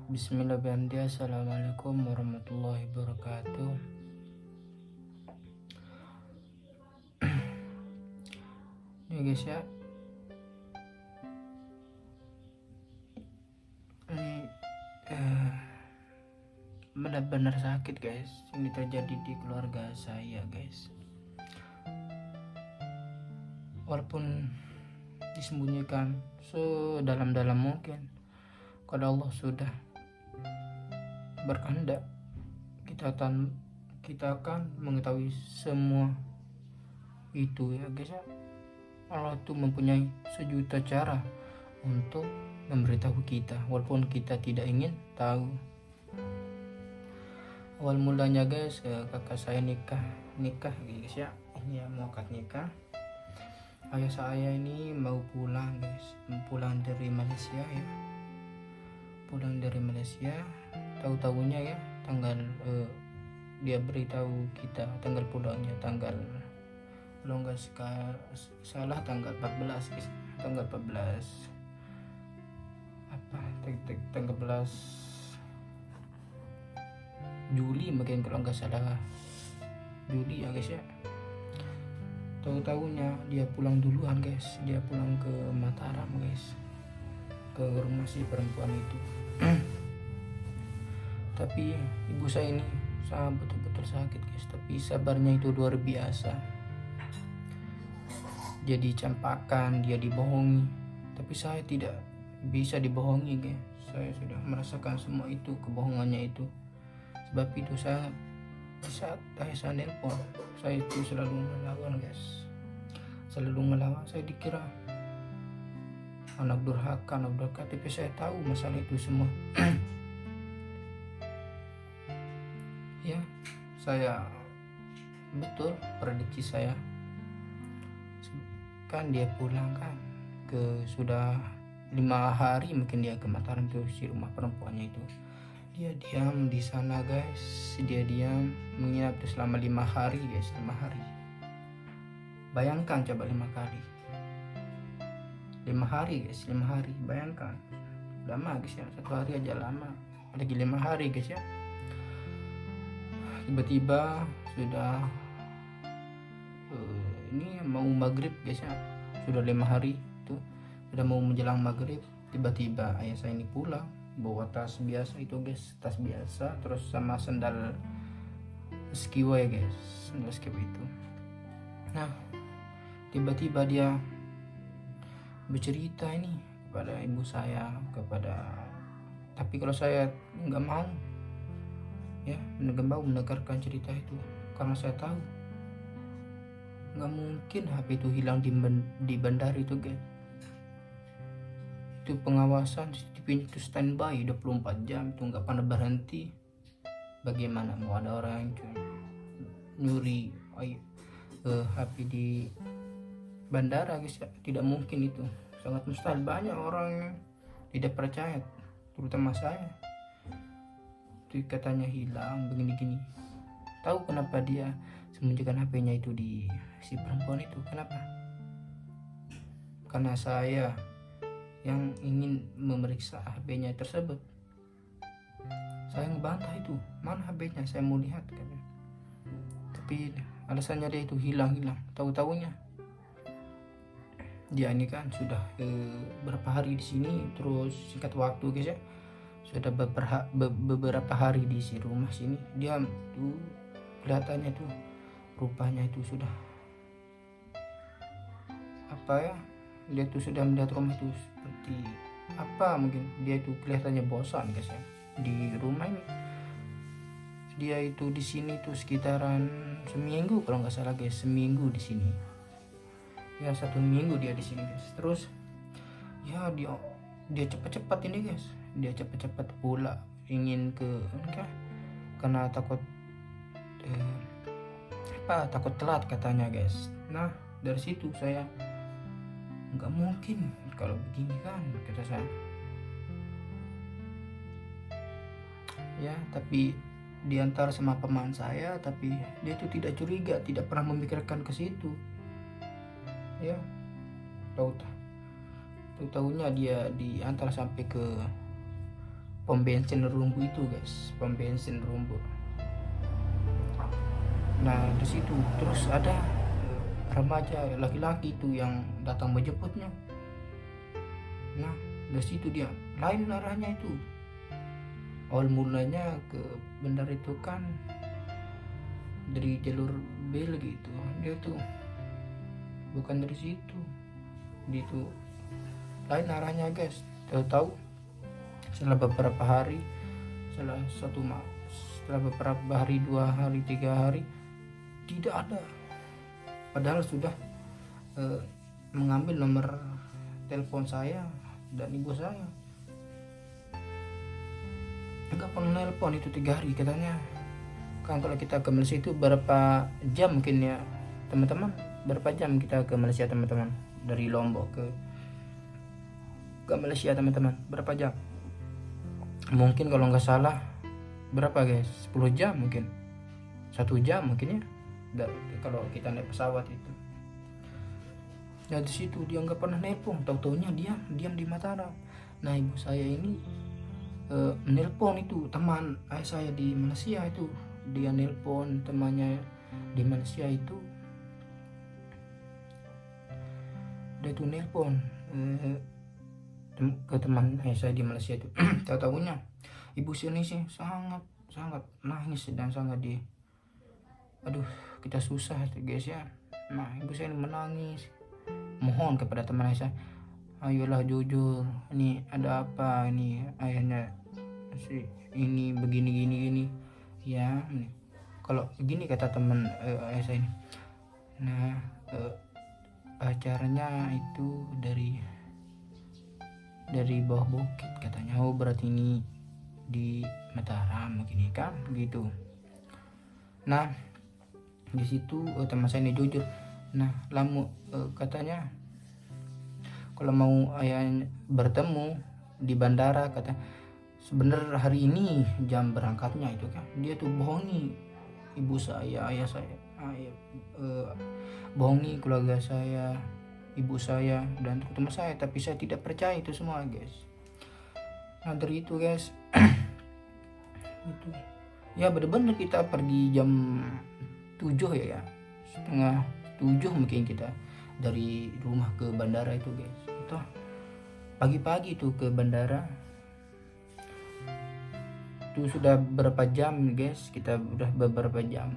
Bismillahirrahmanirrahim. Assalamualaikum warahmatullahi wabarakatuh. Ya guys ya, ini benar-benar sakit guys. Ini terjadi di keluarga saya guys. Walaupun disembunyikan sedalam-dalam mungkin, kalau Allah sudah berkehendak, kita akan mengetahui semua itu ya guys ya. Allah itu mempunyai sejuta cara untuk memberitahu kita walaupun kita tidak ingin tahu. Awal mulanya guys, kakak saya nikah guys ya. Ini ya, mau akad nikah. Ayah saya ini mau pulang guys, pulang dari Malaysia ya. Pulang dari Malaysia, tahu-tahunya ya tanggal dia beritahu kita tanggal pulangnya kalau nggak salah tanggal 14 guys. Tanggal 14 tanggal 14 Juli mungkin kalau nggak salah, Juli ya guys ya. Tahu-tahunya dia pulang duluan guys, dia pulang ke Mataram guys, ke rumah si perempuan itu. Tapi ibu saya ini sangat betul-betul sakit guys, tapi sabarnya itu luar biasa. Dia dicampakkan, dia dibohongi, tapi saya tidak bisa dibohongi guys. Saya sudah merasakan semua itu, kebohongannya itu. Sebab itu saya di saat saya nelpon, saya itu selalu melawan guys, selalu melawan. Saya dikira anak durhaka, tapi saya tahu masalah itu semua. Ya, saya betul prediksi saya. Kan dia pulang kan ke sudah 5 hari mungkin dia ke Mataram tuh, si rumah perempuannya itu. Dia diam di sana guys, dia diam menginap tuh selama 5 hari guys, 5 hari. Bayangkan coba 5 kali 5 hari guys, 5 hari, bayangkan lama guys ya. 1 hari aja lama, lagi 5 hari guys ya. Tiba-tiba sudah ini mau maghrib guys ya, sudah 5 hari itu sudah mau menjelang maghrib, tiba-tiba ayah saya ini pulang bawa tas biasa itu guys, tas biasa terus sama sandal skiwa ya guys, sandal skiwa itu. Nah tiba-tiba dia bercerita ini kepada ibu saya, tapi kalau saya nggak mau ya, nggak mau mendengarkan cerita itu karena saya tahu nggak mungkin HP itu hilang di bandara itu guys. Itu pengawasan CCTV itu standby 24 jam, itu nggak pernah berhenti. Bagaimana mau ada orang yang nyuri HP di bandara guys ya? Tidak mungkin, itu sangat mustahil. Banyak orang yang tidak percaya, terutama saya. Itu katanya hilang begini-gini. Tahu kenapa dia sembunyikan HP-nya itu di si perempuan itu? Kenapa? Karena saya yang ingin memeriksa HP-nya tersebut. Saya ngebantah itu, mana HP-nya, saya mau lihat kan. Tapi alasannya dia itu hilang. Tahu-tahunya dia ini kan sudah berapa hari di sini, terus singkat waktu guys ya, sudah beberapa hari di si rumah sini. Dia tuh kelihatannya tuh, rupanya itu sudah apa ya, dia tuh sudah melihat rumah itu seperti apa, mungkin dia itu kelihatannya bosan guys ya di rumah ini. Dia itu di sini tuh sekitaran seminggu kalau nggak salah guys, seminggu di sini ya, 1 minggu dia di sini guys. Terus ya dia cepat-cepat ini guys, dia cepat-cepat pula ingin ke karena takut takut telat katanya guys. Nah dari situ saya nggak mungkin kalau begini kan, kata saya ya. Tapi diantar sama teman saya, tapi dia itu tidak curiga, tidak pernah memikirkan ke situ ya. Tahu-tahunya dia diantar sampai ke pom bensin Rumbu itu guys, pom bensin Rumbu. Nah di situ terus ada remaja laki-laki itu yang datang menjemputnya. Nah dari situ dia lain arahnya itu. Awal mulanya ke bandara itu kan dari jalur B gitu, dia tuh bukan dari situ, dia tuh lain arahnya guys. Tahu setelah beberapa hari, setelah beberapa hari, 2 hari, 3 hari tidak ada, padahal sudah mengambil nomor telepon saya dan ibu saya. Enggak pernah nelpon itu 3 hari katanya. Kan kalau kita ke Malaysia itu berapa jam mungkin ya teman-teman, berapa jam kita ke Malaysia teman-teman, dari Lombok ke Malaysia teman-teman, berapa jam? Mungkin kalau nggak salah berapa guys, 10 jam mungkin, 1 jam mungkin ya kalau kita naik pesawat itu. Nah di situ dia nggak pernah nelpon, tahu-taunya dia diam di Mataram. Nah ibu saya ini menelpon itu teman ayah saya di Malaysia itu, dia nelpon temannya di Malaysia itu, dia tuh nelpon ke teman ayah saya di Malaysia itu. Tahu-tahunya ibu sini sih sangat nangis dan sangat aduh kita susah guys ya. Nah ibu saya menangis mohon kepada teman ayah saya, ayolah jujur, ini ada apa, ini ayahnya si ini begini ya. Kalau gini kata teman ayah saya ini, nah acaranya itu dari bawah bukit katanya. Oh berarti ini di Mataram begini kan gitu. Nah di situ teman saya ini jujur. Nah katanya kalau mau ayah bertemu di bandara, kata sebenarnya hari ini jam berangkatnya itu kan, dia tuh bohongi ibu saya, ayah saya, bohongi keluarga saya, ibu saya dan teman saya, tapi saya tidak percaya itu semua guys. Nah dari itu guys itu ya bener-bener kita pergi jam 7 ya, setengah 7 mungkin kita dari rumah ke bandara itu guys. Itu pagi-pagi tuh ke bandara tuh sudah berapa jam guys, kita udah beberapa jam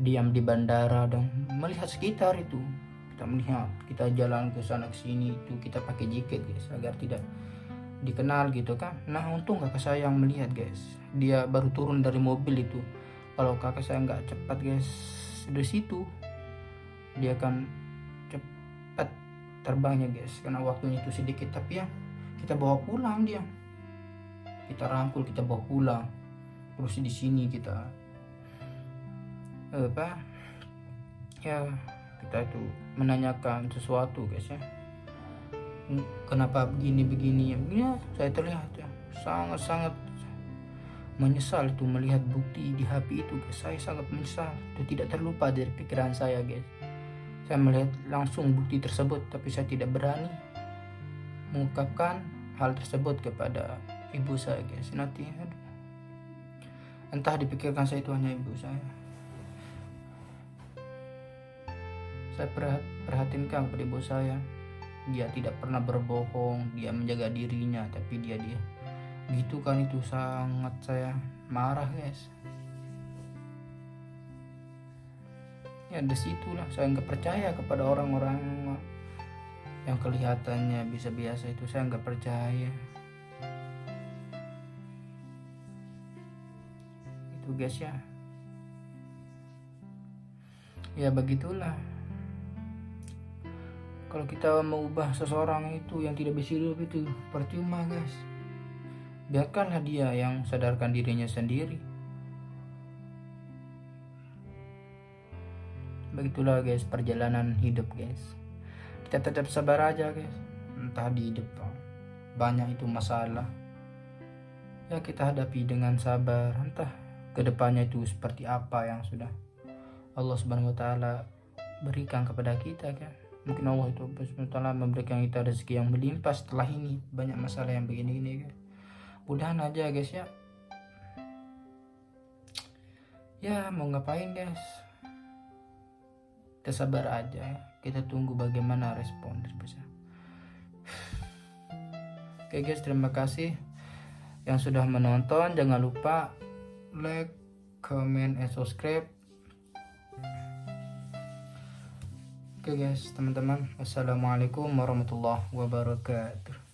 diam di bandara dan melihat sekitar itu. Kita melihat, kita jalan ke sana ke sini itu kita pakai jaket guys agar tidak dikenal gitu kan. Nah untung kakak saya yang melihat guys, dia baru turun dari mobil itu. Kalau kakak saya nggak cepat guys dari situ, dia akan cepat terbangnya guys, karena waktunya itu sedikit. Tapi ya kita bawa pulang dia, kita rangkul, kita bawa pulang. Terus di sini kita ya kita itu menanyakan sesuatu guys ya, kenapa begini ya. Saya terlihat ya sangat menyesal itu melihat bukti di HP itu guys. Saya sangat menyesal, itu tidak terlupa dari pikiran saya guys. Saya melihat langsung bukti tersebut, tapi saya tidak berani mengungkapkan hal tersebut kepada ibu saya guys. Nanti entah dipikirkan saya itu hanya ibu saya. Saya perhatikan kepada ibu saya, dia tidak pernah berbohong, dia menjaga dirinya, tapi dia gitu kan. Itu sangat saya marah guys. Ya disitulah saya nggak percaya kepada orang-orang yang kelihatannya bisa biasa itu. Saya nggak percaya itu guys ya. Ya begitulah, kalau kita mau ubah seseorang itu yang tidak bisa hidup itu percuma guys. Biarkanlah dia yang sadarkan dirinya sendiri. Begitulah guys perjalanan hidup guys. Kita tetap sabar aja guys. Entah di hidup banyak itu masalah, ya kita hadapi dengan sabar. Entah kedepannya itu seperti apa yang sudah Allah Subhanahu wa Ta'ala berikan kepada kita kan. Mungkin Allah itu Subhanahu wa Ta'ala memberikan kita rezeki yang melimpah setelah ini banyak masalah yang begini-gini kan. udahan aja guys ya. Ya mau ngapain guys, kita sabar aja, kita tunggu bagaimana respon dari peserta. Oke guys, terima kasih yang sudah menonton. Jangan lupa like, comment, and subscribe. Oke guys, teman-teman, wassalamualaikum warahmatullahi wabarakatuh.